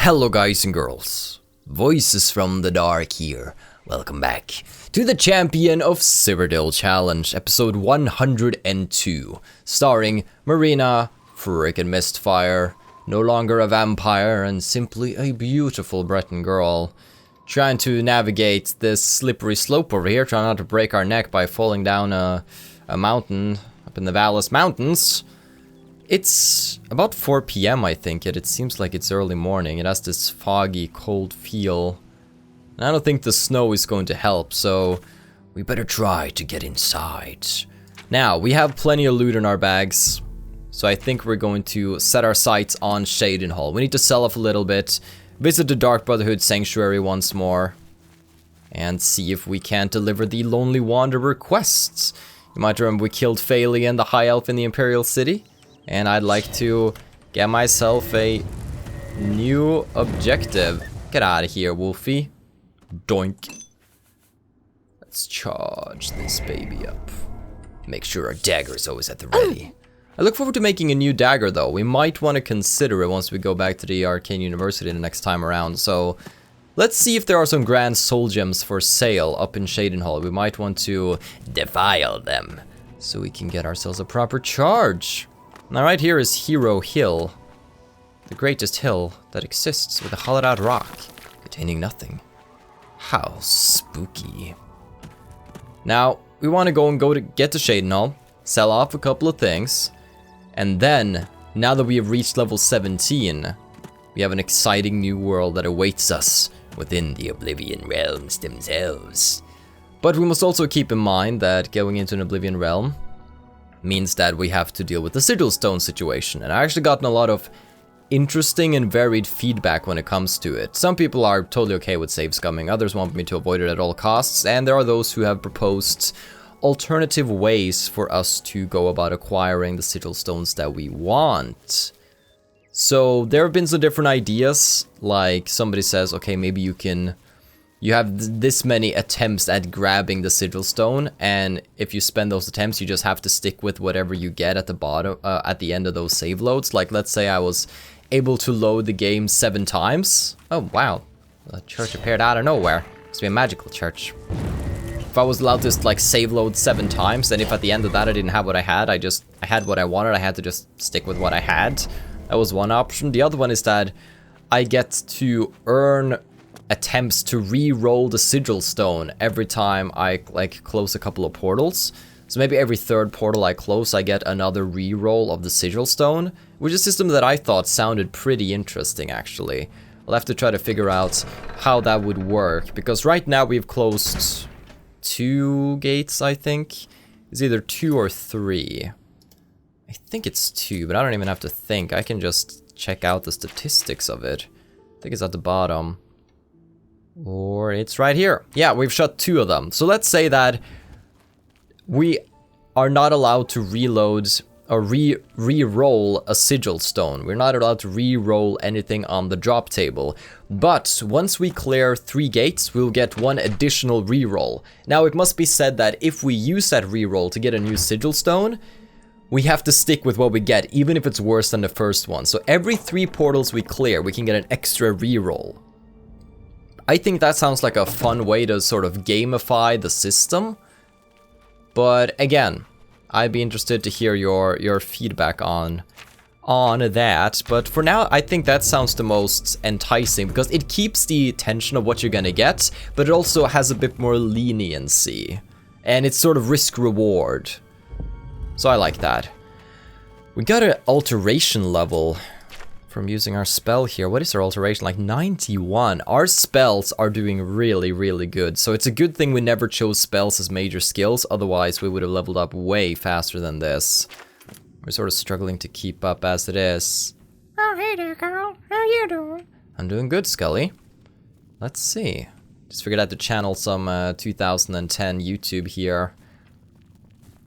Hello guys and girls, Voices from the Dark here. Welcome back to the Champion of Cyrodiil Challenge, episode 102, starring Marina Mistfire, no longer a vampire and simply a beautiful Breton girl, trying to navigate this slippery slope over here, trying not to break our neck by falling down a mountain up in the Vallis Mountains. It's about 4 PM, I think, yet it seems like it's early morning. It has this foggy, cold feel. And I don't think the snow is going to help, so we better try to get inside. Now, we have plenty of loot in our bags, so I think we're going to set our sights on Cheydinhal. We need to sell off a little bit, visit the Dark Brotherhood Sanctuary once more, and see if we can't deliver the Lonely Wanderer quests. You might remember we killed Phalian, the High Elf in the Imperial City. And I'd like to get myself a new objective. Get out of here, Wolfie. Doink. Let's charge this baby up. Make sure our dagger is always at the ready. I look forward to making a new dagger, though. We might want to consider it once we go back to the Arcane University the next time around. So let's see if there are some grand soul gems for sale up in Cheydinhal. We might want to defile them so we can get ourselves a proper charge. Now right here is Hero Hill, the greatest hill that exists with a hollowed out rock containing nothing. How spooky. Now, we want to go to get to Cheydinhal, sell off a couple of things, and then, now that we have reached level 17, we have an exciting new world that awaits us within the Oblivion realms themselves. But we must also keep in mind that going into an Oblivion realm means that we have to deal with the sigil stone situation, and I actually gotten a lot of interesting and varied feedback when it comes to it. Some people are totally okay with save scumming, others want me to avoid it at all costs, and there are those who have proposed alternative ways for us to go about acquiring the sigil stones that we want. So there have been some different ideas, like somebody says, okay, maybe you have this many attempts at grabbing the sigil stone, and if you spend those attempts, you just have to stick with whatever you get at the bottom, at the end of those save loads. Like, let's say I was able to load the game 7 times. Oh, wow. A church appeared out of nowhere. Must be a magical church. If I was allowed to, like, save load 7 times, then if at the end of that I didn't have what I had, I had what I wanted, I had to just stick with what I had. That was one option. The other one is that I get to earn attempts to re-roll the sigil stone every time I close a couple of portals. So maybe every 3rd portal I close, I get another re-roll of the sigil stone, which is a system that I thought sounded pretty interesting, actually. I'll have to try to figure out how that would work, because right now we've closed 2 gates, I think. It's either 2 or 3. I think it's 2, but I don't even have to think. I can just check out the statistics of it. I think it's at the bottom. Or it's right here. Yeah, we've shut 2 of them. So let's say that we are not allowed to reload or re-roll a sigil stone. We're not allowed to re-roll anything on the drop table. But once we clear 3 gates, we'll get 1 additional re-roll. Now, it must be said that if we use that re-roll to get a new sigil stone, we have to stick with what we get, even if it's worse than the first one. So every 3 portals we clear, we can get an extra re-roll. I think that sounds like a fun way to sort of gamify the system. But again, I'd be interested to hear your feedback on that. But for now, I think that sounds the most enticing, because it keeps the tension of what you're gonna get, but it also has a bit more leniency. And it's sort of risk-reward. So I like that. We got an alteration level from using our spell here. What is our alteration? Like 91. Our spells are doing really, really good. So it's a good thing we never chose spells as major skills. Otherwise, we would have leveled up way faster than this. We're sort of struggling to keep up as it is. Oh, hey there, Carl. How you doing? I'm doing good, Scully. Let's see. Just figured out to channel some 2010 YouTube here.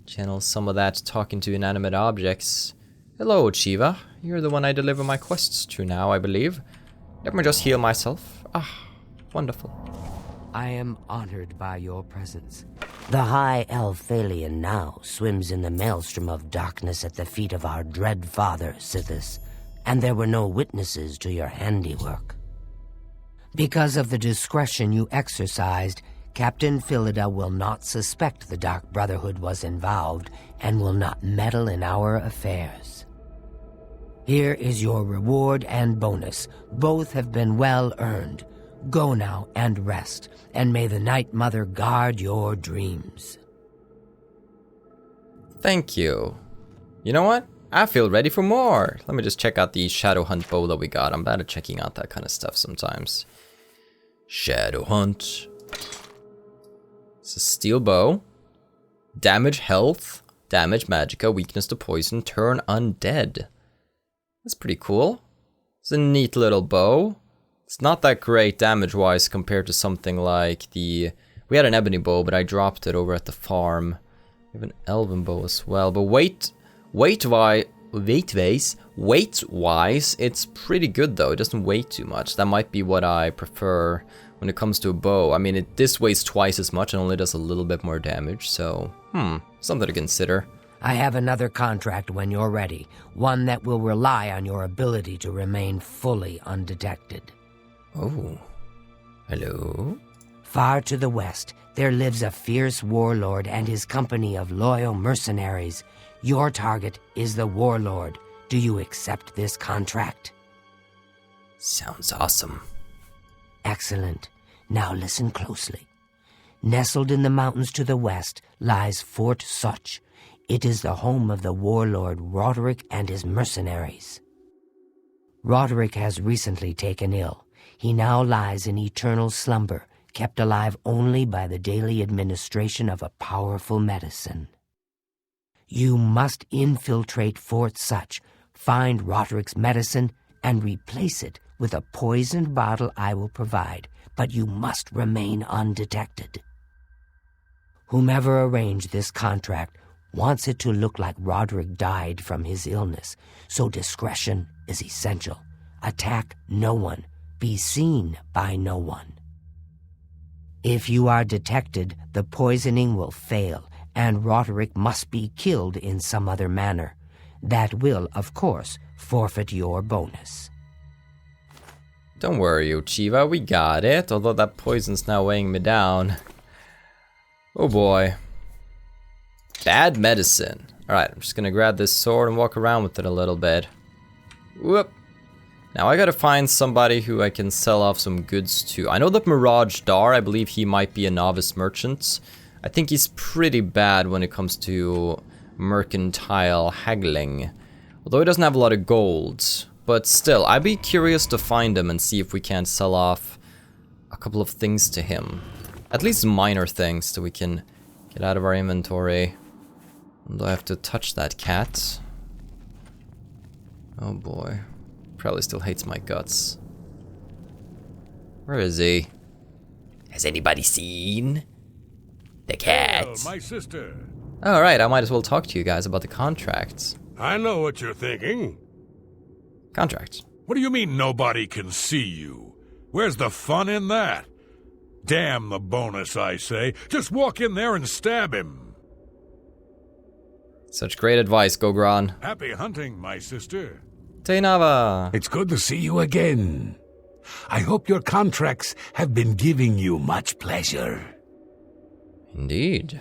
Channel some of that talking to inanimate objects. Hello, Chiva. You're the one I deliver my quests to now, I believe. Let me just heal myself. Ah, wonderful. I am honored by your presence. The High Elf Phalian now swims in the maelstrom of darkness at the feet of our dread father, Sithis, and there were no witnesses to your handiwork. Because of the discretion you exercised, Captain Philida will not suspect the Dark Brotherhood was involved and will not meddle in our affairs. Here is your reward and bonus. Both have been well earned. Go now and rest, and may the Night Mother guard your dreams. Thank you. You know what? I feel ready for more. Let me just check out the Shadow Hunt bow that we got. I'm bad at checking out that kind of stuff sometimes. Shadow Hunt. It's a steel bow. Damage health. Damage magicka. Weakness to poison. Turn undead. That's pretty cool. It's a neat little bow. It's not that great damage-wise compared to something like the... We had an ebony bow, but I dropped it over at the farm. We have an elven bow as well. But weight-wise, it's pretty good though. It doesn't weigh too much. That might be what I prefer when it comes to a bow. I mean, this weighs twice as much and only does a little bit more damage. So, something to consider. I have another contract when you're ready. One that will rely on your ability to remain fully undetected. Oh. Hello? Far to the west, there lives a fierce warlord and his company of loyal mercenaries. Your target is the warlord. Do you accept this contract? Sounds awesome. Excellent. Now listen closely. Nestled in the mountains to the west lies Fort Sutch. It is the home of the warlord Roderick and his mercenaries. Roderick has recently taken ill. He now lies in eternal slumber, kept alive only by the daily administration of a powerful medicine. You must infiltrate Fort Sutch, find Roderick's medicine, and replace it with a poisoned bottle I will provide, but you must remain undetected. Whomever arranged this contract wants it to look like Roderick died from his illness, so discretion is essential. Attack no one. Be seen by no one. If you are detected, the poisoning will fail, and Roderick must be killed in some other manner. That will, of course, forfeit your bonus. Don't worry, Uchiva, we got it, although that poison's now weighing me down. Oh boy. Bad medicine. Alright, I'm just gonna grab this sword and walk around with it a little bit. Whoop. Now I gotta find somebody who I can sell off some goods to. I know that Mirage Dar, I believe he might be a novice merchant. I think he's pretty bad when it comes to mercantile haggling. Although he doesn't have a lot of gold. But still, I'd be curious to find him and see if we can't sell off a couple of things to him. At least minor things so we can get out of our inventory. Do I have to touch that cat? Oh boy. Probably still hates my guts. Where is he? Has anybody seen the cat? Well, my sister. Alright, I might as well talk to you guys about the contracts. I know what you're thinking. Contracts. What do you mean nobody can see you? Where's the fun in that? Damn the bonus, I say. Just walk in there and stab him. Such great advice, Gogron. Happy hunting, my sister. Teinava. It's good to see you again. I hope your contracts have been giving you much pleasure. Indeed.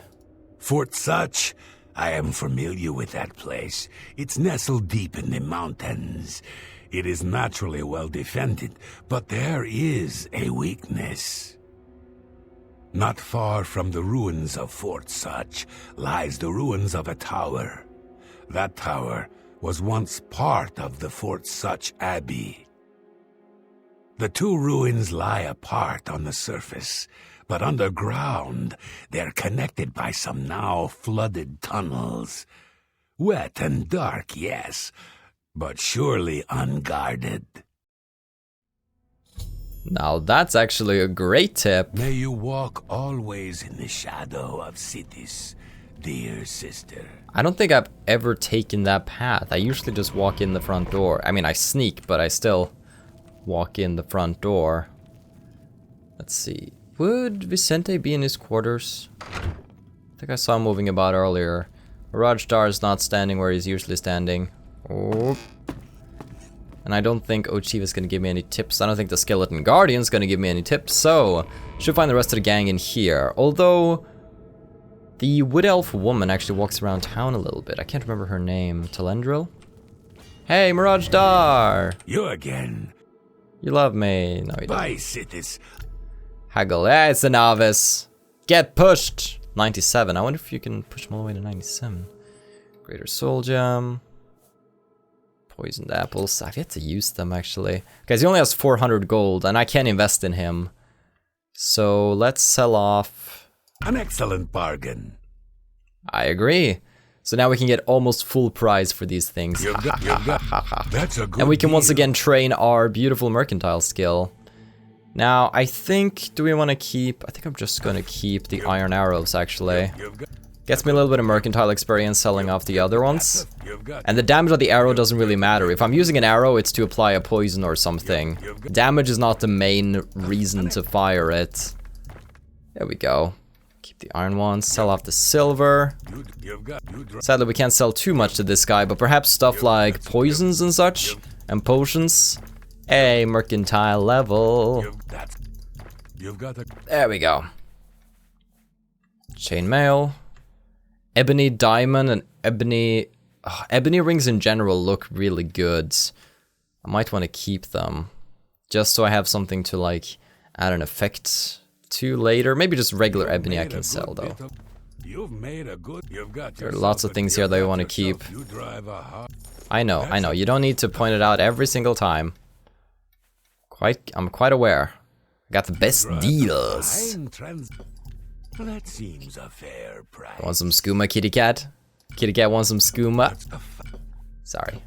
Fort Sutch, I am familiar with that place. It's nestled deep in the mountains. It is naturally well defended, but there is a weakness. Not far from the ruins of Fort Sutch lies the ruins of a tower. That tower was once part of the Fort Sutch Abbey. The two ruins lie apart on the surface, but underground they're connected by some now flooded tunnels. Wet and dark, yes, but surely unguarded. Now that's actually a great tip. May you walk always in the shadow of cities, dear sister. I don't think I've ever taken that path. I usually just walk in the front door. I mean, I sneak, but I still walk in the front door. Let's see. Would Vicente be in his quarters? I think I saw him moving about earlier. Mirage Dar is not standing where he's usually standing. Oh. And I don't think Ochiva is going to give me any tips. I don't think the Skeleton Guardian is going to give me any tips. So, should find the rest of the gang in here. Although, the Wood Elf woman actually walks around town a little bit. I can't remember her name. Telendril? Hey, Mirage Dar! You again. You love me. No, you don't. Bye, Sithis. Haggle. Yeah, it's a novice. Get pushed! 97. I wonder if you can push him all the way to 97. Greater Soul Gem. Poisoned apples. I've yet to use them, actually. Guys, he only has 400 gold, and I can't invest in him. So, let's sell off... An excellent bargain. I agree. So now we can get almost full price for these things. That's a good And we can once deal. again train our beautiful mercantile skill. Now, I think... Do we want to keep... I think I'm just going to keep the iron arrows, actually. Gets me a little bit of mercantile experience selling off the other ones. And the damage of the arrow doesn't really matter. If I'm using an arrow, it's to apply a poison or something. Damage is not the main reason to fire it. There we go. Keep the iron ones, sell off the silver. Sadly, we can't sell too much to this guy, but perhaps stuff like poisons and such, and potions. Hey, mercantile level. There we go. Chainmail. Ebony diamond and ebony... ebony rings in general look really good. I might want to keep them. Just so I have something to, like, add an effect to later. Maybe just regular ebony I can sell, though. There are lots of things here that I want to keep. I know. You don't need to point it out every single time. I'm quite aware. I got the best deals. That seems a fair price. Want some skooma, kitty cat? Kitty cat wants some skooma. Sorry.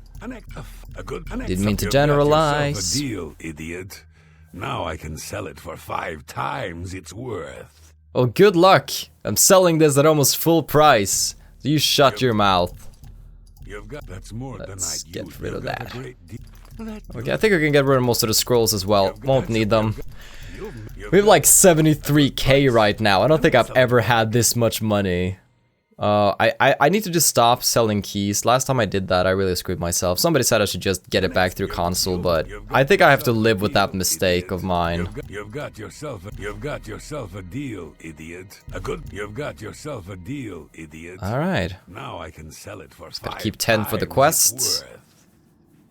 Didn't mean to generalize. A deal, idiot. Now I can sell it for 5 times its worth. Oh, good luck. I'm selling this at almost full price. So you shut your mouth. That's more Let's than get rid of that. Okay, I think I can get rid of most of the scrolls as well. Won't need them. We have like 73k right now. I don't think I've ever had this much money. I need to just stop selling keys. Last time I did that, I really screwed myself. Somebody said I should just get it back through console, but I think I have to live with that mistake of mine. You've got yourself a deal, idiot. You've got yourself a deal, idiot. All right. Now I can sell it for 5 Gotta keep 10 for the times quests. its worth.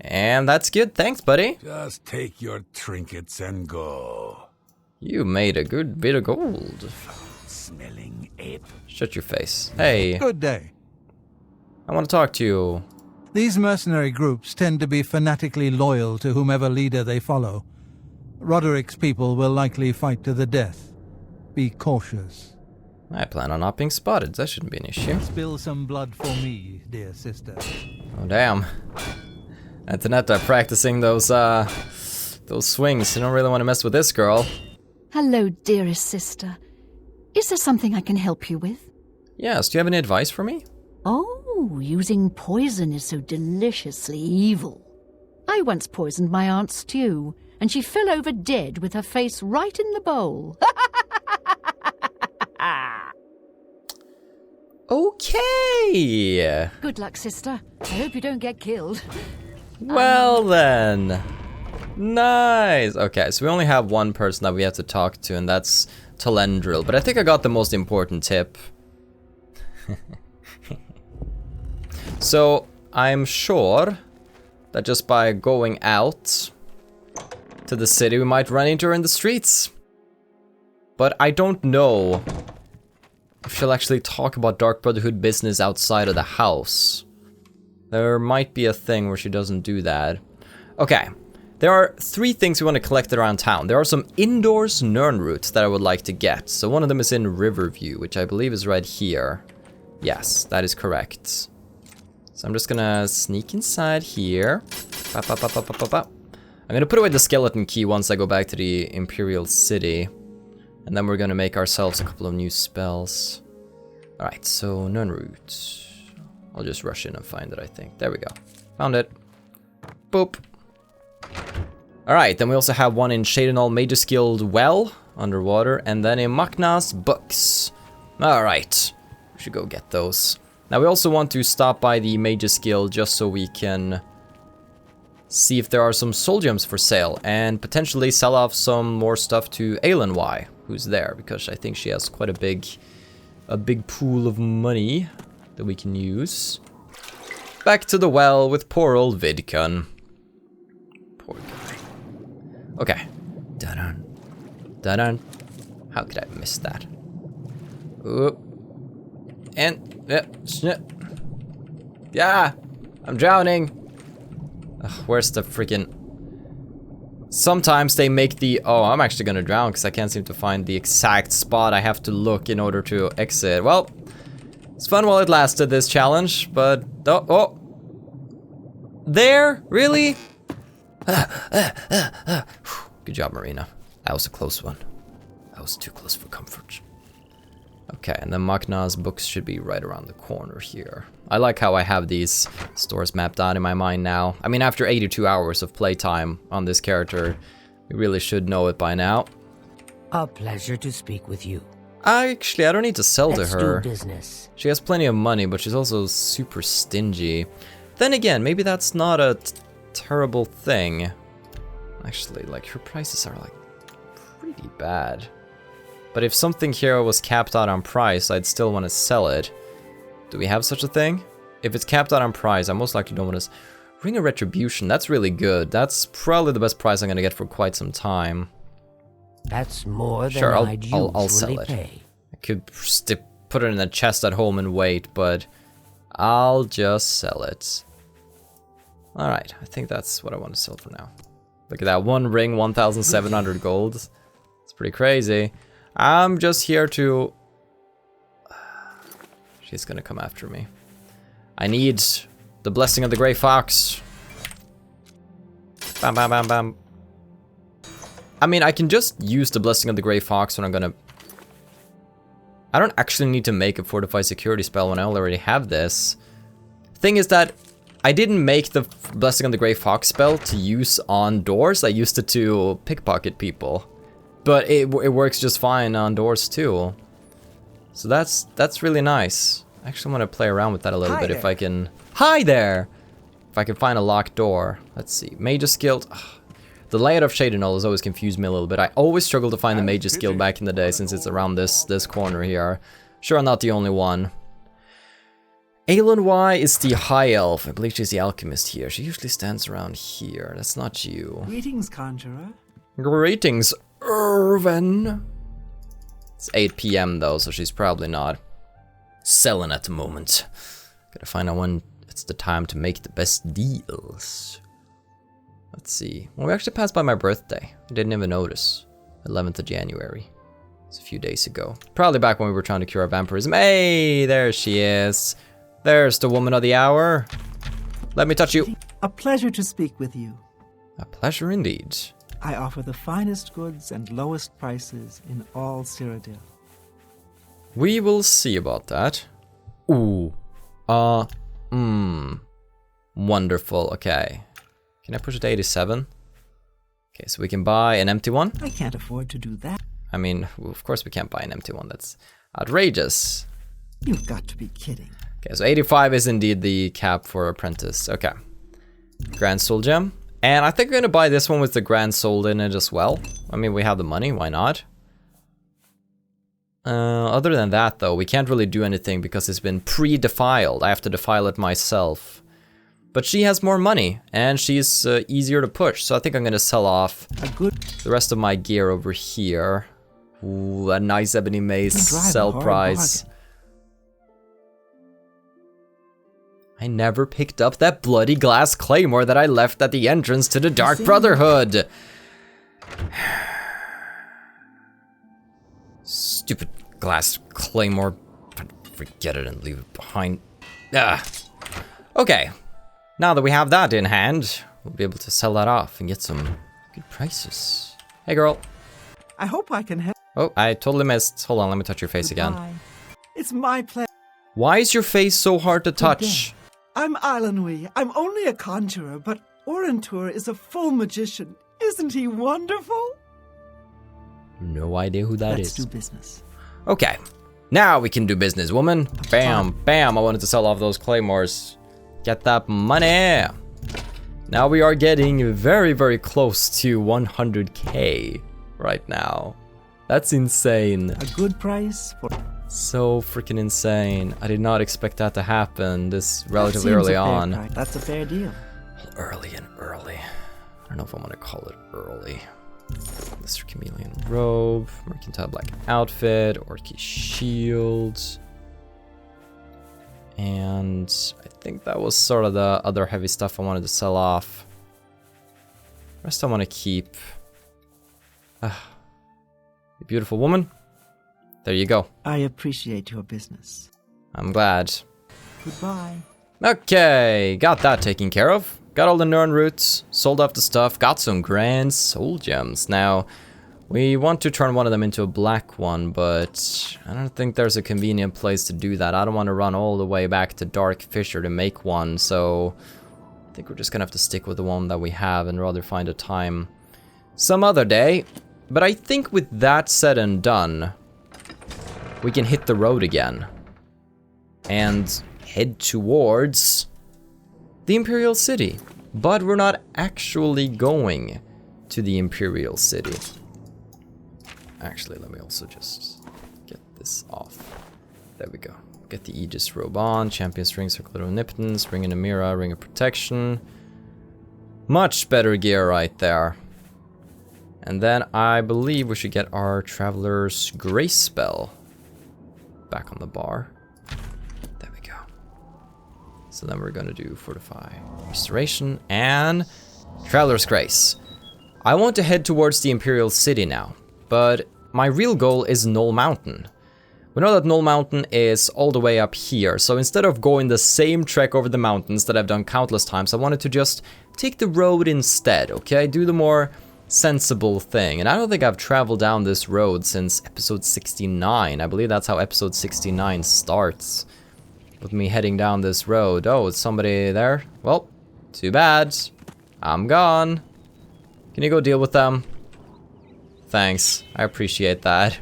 And that's good. Thanks, buddy. Just take your trinkets and go. You made a good bit of gold. Smelling ape. Shut your face. Hey, Good day. I want to talk to you. These mercenary groups tend to be fanatically loyal to whomever leader they follow. Roderick's people will likely fight to the death. Be cautious. I plan on not being spotted. That shouldn't be an issue. Spill some blood for me, dear sister. Oh, damn. Antonetta practicing those swings. You don't really want to mess with this girl. Hello, dearest sister. Is there something I can help you with? Yes, do you have any advice for me? Oh, using poison is so deliciously evil. I once poisoned my aunt's stew, and she fell over dead with her face right in the bowl. Okay. Good luck, sister. I hope you don't get killed. Well then. Nice. Okay, so we only have one person that we have to talk to, and that's Telendril. But I think I got the most important tip. So, I'm sure that just by going out to the city, we might run into her in the streets. But I don't know if she'll actually talk about Dark Brotherhood business outside of the house. There might be a thing where she doesn't do that. Okay, there are 3 things we want to collect around town. There are some indoors Nern roots that I would like to get. So one of them is in Riverview, which I believe is right here. Yes, that is correct. So I'm just gonna sneak inside here. I'm gonna put away the skeleton key once I go back to the Imperial City. And then we're gonna make ourselves a couple of new spells. Alright, so Nern root. I'll just rush in and find it, I think. There we go. Found it. Boop. Alright, then we also have one in Cheydinhal Mage's Guild Well, underwater, and then in Makna's Books. Alright, we should go get those. Now we also want to stop by the Mage's Guild just so we can see if there are some soul gems for sale, and potentially sell off some more stuff to Aelenwy, who's there, because I think she has quite a big pool of money that we can use. Back to the well with poor old Vidkun. Poor guy. Okay. Dun-dun. Dun-dun. How could I miss that? Oop. And... yeah! I'm drowning! Ugh, where's the freaking... Sometimes they make the... Oh, I'm actually gonna drown because I can't seem to find the exact spot I have to look in order to exit. Well, it's fun while it lasted, this challenge, but... Oh! There? Really? Good job, Marina. That was a close one. That was too close for comfort. Okay, and then Magna's books should be right around the corner here. I like how I have these stores mapped out in my mind now. I mean, after 82 hours of playtime on this character, we really should know it by now. A pleasure to speak with you. Actually, I don't need to sell Let's to her. do business. She has plenty of money, but she's also super stingy. Then again, maybe that's not a terrible thing. Actually, like, her prices are, like, pretty bad. But if something here was capped out on price, I'd still want to sell it. Do we have such a thing? If it's capped out on price, I most likely don't want to... Ring of Retribution, that's really good. That's probably the best price I'm going to get for quite some time. That's more than Sure, I'd usually I'll sell it. pay. I could put it in a chest at home and wait, but I'll just sell it. Alright, I think that's what I want to sell for now. Look at that, one ring, 1,700 gold. It's pretty crazy. I'm just here to... She's gonna come after me. I need the Blessing of the Grey Fox. Bam, bam, bam, bam. I mean, I can just use the Blessing of the Grey Fox when I'm gonna... I don't actually need to make a Fortify Security spell when I already have this. Thing is that I didn't make the Blessing of the Grey Fox spell to use on doors. I used it to pickpocket people. But it works just fine on doors too. So that's really nice. I actually want to play around with that a little bit if I can... Hi there! If I can find a locked door. Let's see. Mage's Guild. Ugh. The layout of Cheydinhal has always confused me a little bit. I always struggle to find the Mage's Guild back in the day since it's around this corner here. Sure, I'm not the only one. Aelenwy is the High Elf. I believe she's the Alchemist here. She usually stands around here. That's not you. Greetings, Conjurer. Greetings, Irvin. It's 8 p.m. though, so she's probably not selling at the moment. Gotta find out when it's the time to make the best deals. Let's see. Well, we actually passed by my birthday. I didn't even notice. 11th of January. It's a few days ago. Probably back when we were trying to cure our vampirism. Hey, there she is. There's the woman of the hour. Let me touch you. A pleasure to speak with you. A pleasure indeed. I offer the finest goods and lowest prices in all Cyrodiil. We will see about that. Ooh. Wonderful. Okay. Can I push it to 87? Okay, so we can buy an empty one. I can't afford to do that. I mean, of course we can't buy an empty one. That's outrageous. You've got to be kidding. Okay, so 85 is indeed the cap for Apprentice. Okay. Grand Soul Gem. And I think I'm going to buy this one with the Grand Soul in it as well. I mean, we have the money. Why not? Other than that, though, we can't really do anything because it's been pre-defiled. I have to defile it myself. But she has more money, and she's easier to push. So I think I'm going to sell off the rest of my gear over here. Ooh, a nice ebony mace sell price. I never picked up that bloody glass claymore that I left at the entrance to the Dark Brotherhood. Stupid glass claymore. Forget it and leave it behind. Ah. Okay. Now that we have that in hand, we'll be able to sell that off and get some good prices. Hey, girl. I hope I can help. Oh, I totally missed. Hold on, let me touch your face again. It's my pleasure. Why is your face so hard to touch? I'm Aelenwy. I'm only a conjurer, but Orentur is a full magician. Isn't he wonderful? No idea who that is. Let's do business. Okay. Now we can do business, woman. Bam, bam. I wanted to sell off those claymores. Get that money. Now we are getting very, very close to 100k right now. That's insane. A good price for... So freaking insane. I did not expect that to happen this relatively That seems early a fair on. price. That's a fair deal. Early and early. I don't know if I want to call it early. Mr. Chameleon robe, mercantile black outfit, Orky shield. And I think that was sort of the other heavy stuff I wanted to sell off. Rest I want to keep. Beautiful woman. There you go. I appreciate your business. I'm glad. Goodbye. Okay, got that taken care of. Got all the Nern roots, sold off the stuff, got some grand soul gems. Now, we want to turn one of them into a black one, but I don't think there's a convenient place to do that. I don't want to run all the way back to Dark Fisher to make one, so I think we're just gonna have to stick with the one that we have and rather find a time some other day. But I think with that said and done, we can hit the road again and head towards the Imperial City. But we're not actually going to the Imperial City. Actually, let me also just get this off. There we go. Get the Aegis robe on, Champion's ring, Circular Omnipotence, Ring of Namira, Ring of Protection. Much better gear right there. And then I believe we should get our Traveler's Grace spell back on the bar. There we go. So then we're gonna do Fortify, Restoration, and Traveler's Grace. I want to head towards the Imperial City now, but my real goal is Knoll Mountain. We know that Knoll Mountain is all the way up here, so instead of going the same trek over the mountains that I've done countless times, I wanted to just take the road instead, okay? Do the more sensible thing. And I don't think I've traveled down this road since episode 69. I believe that's how episode 69 starts, with me heading down this road. Oh, is somebody there? Well, too bad. I'm gone. Can you go deal with them? Thanks. I appreciate that.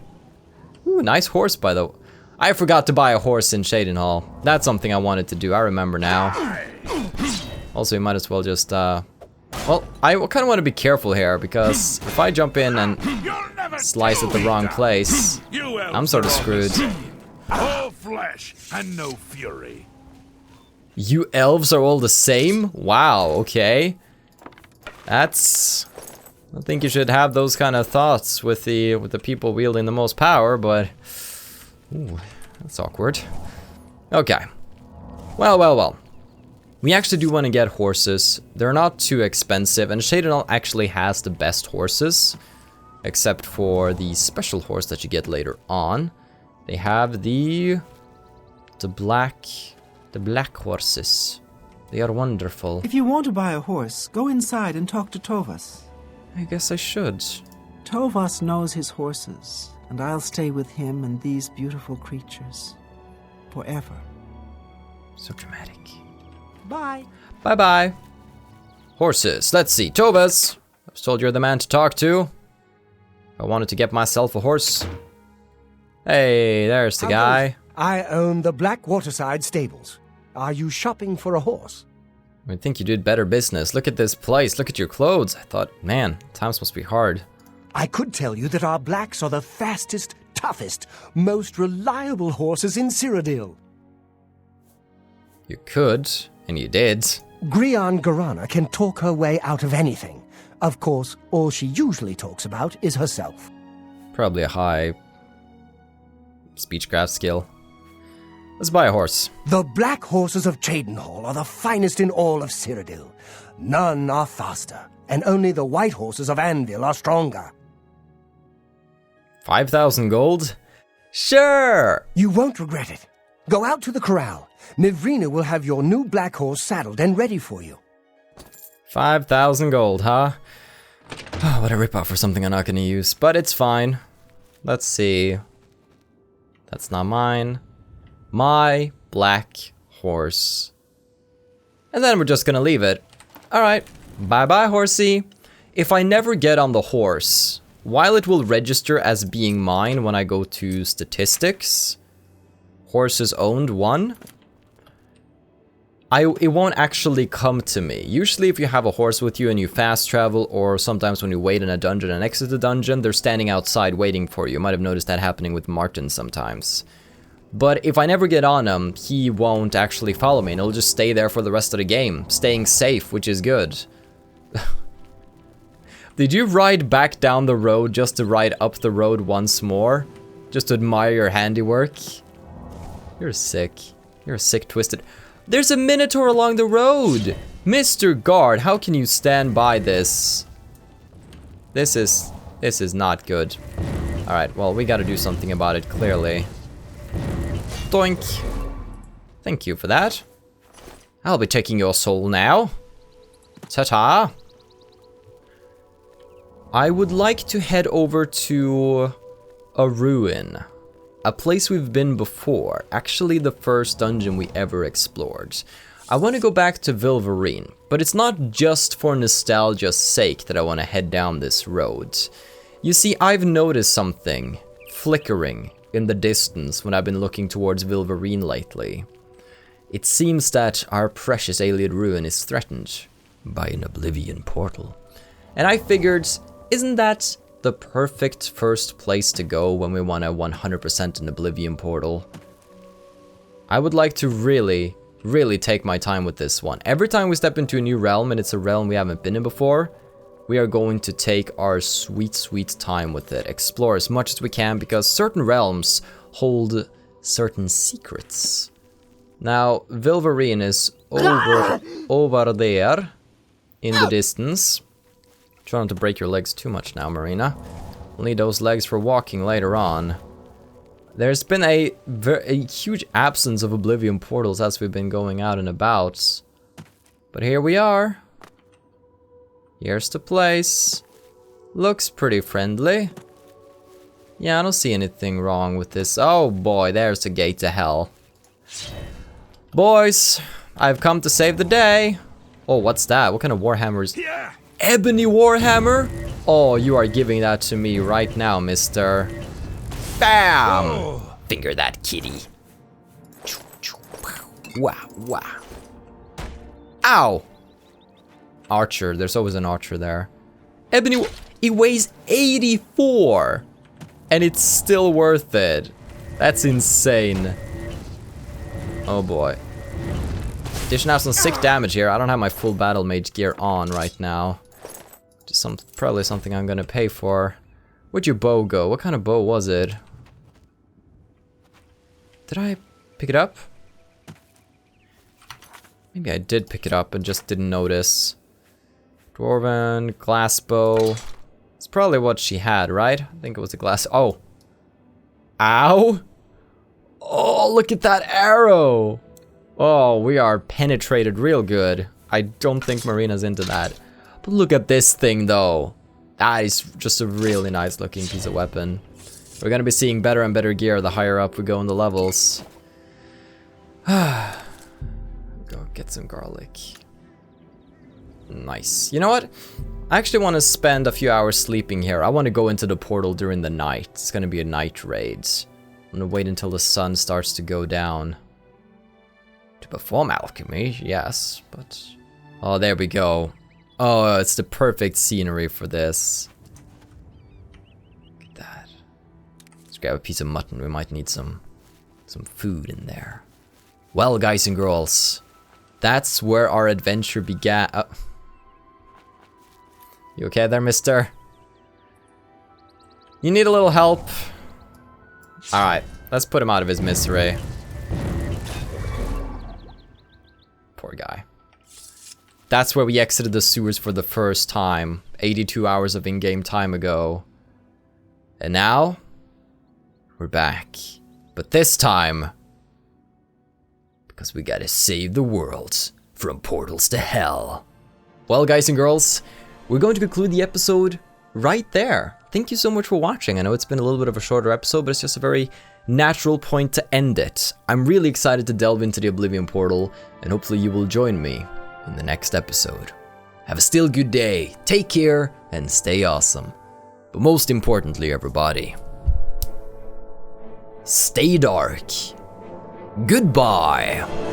Ooh, nice horse, by the way. I forgot to buy a horse in Cheydinhal. That's something I wanted to do. I remember now. Also, we might as well just, well, I kind of want to be careful here, because if I jump in and slice at the wrong place, I'm sort of screwed. All flesh and no fury. You elves are all the same? Wow, okay. That's... I think you should have those kind of thoughts with the people wielding the most power, but... Ooh, that's awkward. Okay. Well. We actually do want to get horses. They're not too expensive, and Cheydinhal actually has the best horses, except for the special horse that you get later on. They have the black horses. They are wonderful. If you want to buy a horse, go inside and talk to Tovas. I guess I should. Tovas knows his horses, and I'll stay with him and these beautiful creatures forever. So dramatic. Bye. Bye-bye. Horses. Let's see. Tovas. I was told you're the man to talk to. I wanted to get myself a horse. Hey, there's the guy. I own the Black Waterside Stables. Are you shopping for a horse? I think you did better business. Look at this place. Look at your clothes. I thought, man, times must be hard. I could tell you that our blacks are the fastest, toughest, most reliable horses in Cyrodiil. You could, and you did. Grian Garana can talk her way out of anything. Of course, all she usually talks about is herself. Probably a high speechcraft skill. Let's buy a horse. The black horses of Cheydinhal are the finest in all of Cyrodiil. None are faster, and only the white horses of Anvil are stronger. 5,000 gold? Sure! You won't regret it. Go out to the corral. Nivrina will have your new black horse saddled and ready for you. 5,000 gold, huh? Oh, what a ripoff for something I'm not gonna use, but it's fine. Let's see. That's not mine. My black horse. And then we're just gonna leave it. Alright, bye-bye, horsey. If I never get on the horse, while it will register as being mine when I go to statistics, horses owned 1, it won't actually come to me. Usually if you have a horse with you and you fast travel, or sometimes when you wait in a dungeon and exit the dungeon, they're standing outside waiting for you. You might have noticed that happening with Martin sometimes. But if I never get on him, he won't actually follow me, and he'll just stay there for the rest of the game, staying safe, which is good. Did you ride back down the road just to ride up the road once more? Just to admire your handiwork? You're sick. You're sick, twisted. There's a Minotaur along the road! Mr. Guard, how can you stand by this? This is not good. Alright, well, we gotta do something about it, clearly. Doink. Thank you for that. I'll be taking your soul now. Ta-ta. I would like to head over to a ruin. A place we've been before. Actually, the first dungeon we ever explored. I want to go back to Vilverine, but it's not just for nostalgia's sake that I want to head down this road. You see, I've noticed something flickering in the distance when I've been looking towards Vilverine lately. It seems that our precious alien ruin is threatened by an Oblivion portal. And I figured, isn't that the perfect first place to go when we want to 100% an Oblivion portal? I would like to really take my time with this one. Every time we step into a new realm and it's a realm we haven't been in before, we are going to take our sweet time with it. Explore as much as we can, because certain realms hold certain secrets. Now, Vilverine is over there in the distance. Try not to break your legs too much now, Marina. We'll need those legs for walking later on. There's been a huge absence of Oblivion portals as we've been going out and about. But here we are. Here's the place. Looks pretty friendly. Yeah, I don't see anything wrong with this. Oh boy, there's the gate to hell. Boys, I've come to save the day. Oh, what's that? What kind of warhammer is... Ebony warhammer? Oh, you are giving that to me right now, mister. Bam! Whoa. Finger that kitty. Wow. Ow! Archer, there's always an archer there. Ebony, it weighs 84! And it's still worth it. That's insane. Oh boy. Dishing out some sick damage here. I don't have my full battlemage gear on right now. Just probably something I'm gonna pay for. Where'd your bow go? What kind of bow was it? Did I pick it up? Maybe I did pick it up and just didn't notice. Dwarven, glass bow. It's probably what she had, right? I think it was a glass. Oh. Ow! Oh, look at that arrow! Oh, we are penetrated real good. I don't think Marina's into that. But look at this thing, though. That is just a really nice looking piece of weapon. We're gonna be seeing better and better gear the higher up we go in the levels. Go get some garlic. Nice. You know what? I actually want to spend a few hours sleeping here. I want to go into the portal during the night. It's gonna be a night raid. I'm gonna wait until the sun starts to go down. To perform alchemy, yes, but... Oh, there we go. Oh, it's the perfect scenery for this. Look at that. Let's grab a piece of mutton. We might need some food in there. Well, guys and girls, that's where our adventure began. You okay there, mister? You need a little help? Alright, let's put him out of his misery. Poor guy. That's where we exited the sewers for the first time, 82 hours of in-game time ago. And now, we're back. But this time, because we gotta save the world from portals to hell. Well, guys and girls, we're going to conclude the episode right there. Thank you so much for watching. I know it's been a little bit of a shorter episode, but it's just a very natural point to end it. I'm really excited to delve into the Oblivion portal, and hopefully you will join me in the next episode. Have a still good day, take care, and stay awesome. But most importantly, everybody, stay dark. Goodbye.